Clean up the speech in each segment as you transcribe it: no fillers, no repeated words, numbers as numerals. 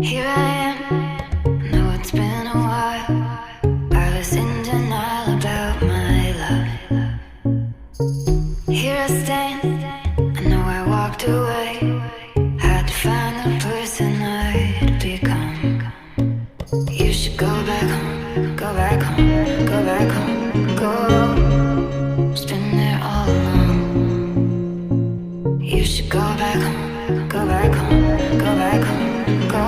Here I am, know it's been a while. I was in denial about my love. Here I stand, I know I walked away. Had to find the person I'd become. You should go back home, go back home, go back home, go. It's been there all along. You should go back home, go back home, go back home, go.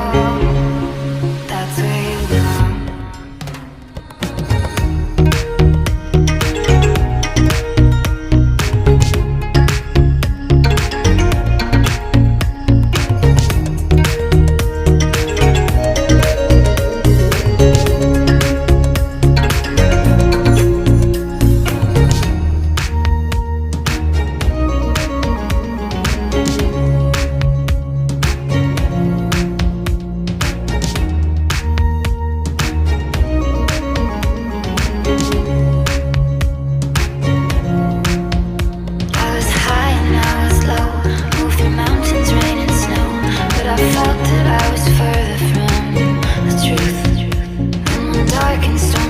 That's where you belong. I felt that I was further from the truth. And when dark and stormy